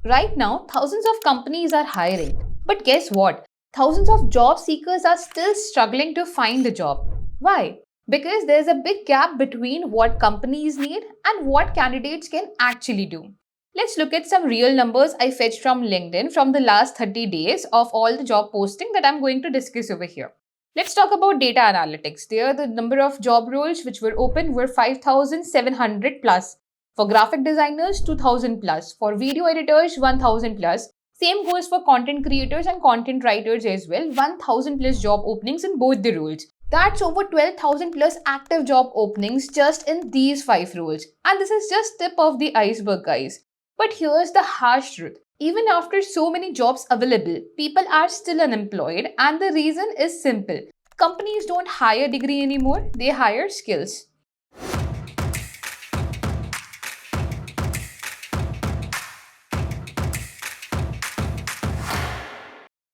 Right now, thousands of companies are hiring. But guess what? Thousands of job seekers are still struggling to find a job. Why? Because there's a big gap between what companies need and what candidates can actually do. Let's look at some real numbers I fetched from LinkedIn from the last 30 days of all the job posting that I'm going to discuss over here. Let's talk about data analytics. There, the number of job roles which were open were 5,700 plus. For graphic designers, 2000 plus. For video editors, 1000 plus. Same goes for content creators and content writers as well. 1000 plus job openings in both the roles. That's over 12,000 plus active job openings just in these 5 roles. And this is just tip of the iceberg, guys. But here's the harsh truth. Even after so many jobs available, people are still unemployed, and the reason is simple. Companies don't hire degree anymore, they hire skills.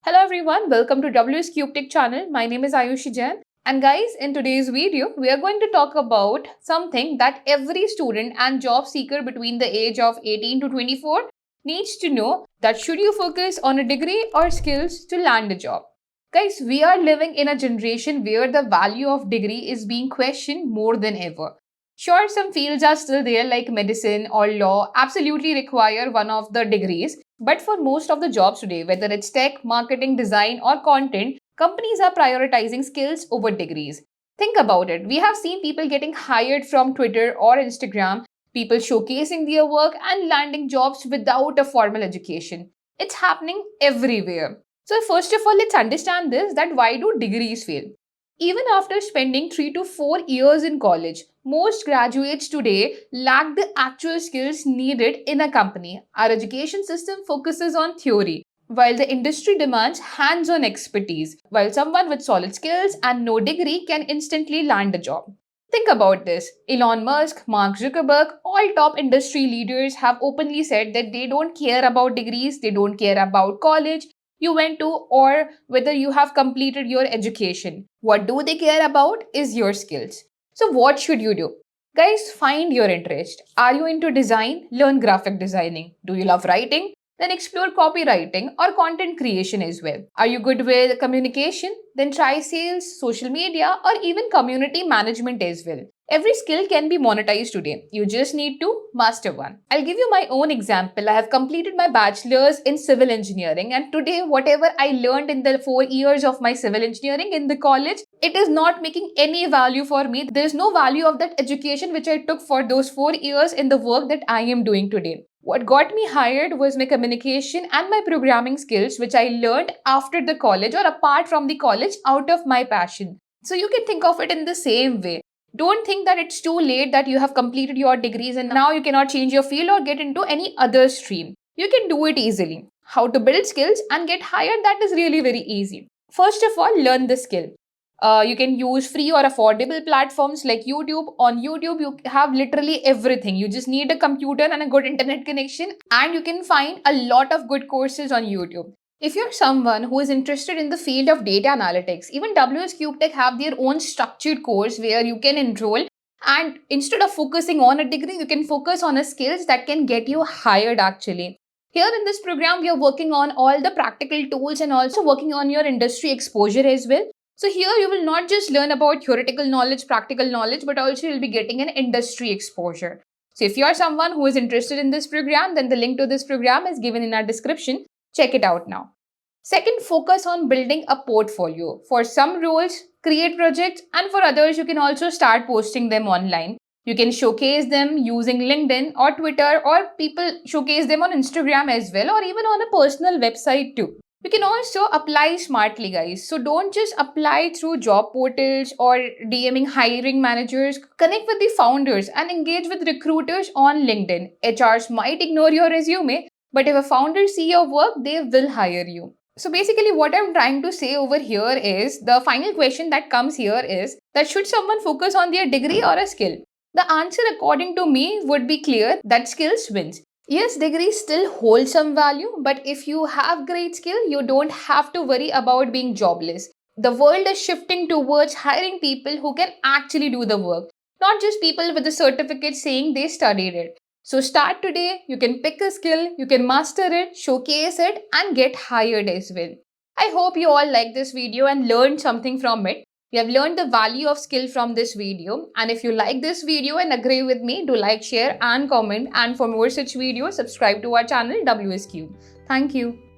Hello everyone, welcome to WS Cube Tech channel. My name is Ayushi Jain. And guys, in today's video, we are going to talk about something that every student and job seeker between the age of 18 to 24 needs to know, that should you focus on a degree or skills to land a job. Guys, we are living in a generation where the value of degree is being questioned more than ever. Sure, some fields are still there like medicine or law absolutely require one of the degrees, but for most of the jobs today, whether it's tech, marketing, design, or content, companies are prioritizing skills over degrees. Think about it. We have seen people getting hired from Twitter or Instagram, people showcasing their work and landing jobs without a formal education. It's happening everywhere. So, first of all, let's understand this, that why do degrees fail? Even after spending 3 to 4 years in college, most graduates today lack the actual skills needed in a company. Our education system focuses on theory, while the industry demands hands on expertise, while someone with solid skills and no degree can instantly land a job. Think about this. Elon Musk, Mark Zuckerberg, all top industry leaders have openly said that they don't care about degrees, they don't care about college you went to, or whether you have completed your education. What do they care about is your skills. So, what should you do? Guys, find your interest. Are you into design? Learn graphic designing. Do you love writing? Then explore copywriting or content creation as well. Are you good with communication? Then try sales, social media, or even community management as well. Every skill can be monetized today. You just need to master one. I'll give you my own example. I have completed my bachelor's in civil engineering, and today, whatever I learned in the 4 years of my civil engineering in the college, it is not making any value for me. There is no value of that education which I took for those 4 years in the work that I am doing today. What got me hired was my communication and my programming skills, which I learned after the college or apart from the college out of my passion. So you can think of it in the same way. Don't think that it's too late that you have completed your degrees and now you cannot change your field or get into any other stream. You can do it easily. How to build skills and get hired, that is really very easy. First of all, learn the skill. You can use free or affordable platforms like YouTube. On YouTube, you have literally everything. You just need a computer and a good internet connection, and you can find a lot of good courses on YouTube. If you're someone who is interested in the field of data analytics, even WS CubeTech have their own structured course where you can enroll, and instead of focusing on a degree, you can focus on a skills that can get you hired actually. Here in this program, we are working on all the practical tools and also working on your industry exposure as well. So here you will not just learn about theoretical knowledge, practical knowledge, but also you'll be getting an industry exposure. So if you are someone who is interested in this program, then the link to this program is given in our description. Check it out now. Second, focus on building a portfolio. For some roles, create projects, and for others, you can also start posting them online. You can showcase them using LinkedIn or Twitter, or people showcase them on Instagram as well, or even on a personal website too. You can also apply smartly, guys. So don't just apply through job portals or DMing hiring managers. Connect with the founders and engage with recruiters on LinkedIn. HRs might ignore your resume, but if a founder see your work, they will hire you. So basically what I'm trying to say over here is, the final question that comes here is that should someone focus on their degree or a skill? The answer according to me would be clear, that skills wins. Yes, degrees still hold some value, but if you have great skill, you don't have to worry about being jobless. The world is shifting towards hiring people who can actually do the work, not just people with a certificate saying they studied it. So start today, you can pick a skill, you can master it, showcase it and get hired as well. I hope you all like this video and learned something from it. You have learned the value of skill from this video. And if you like this video and agree with me, do like, share and comment. And for more such videos, subscribe to our channel WSQ. Thank you.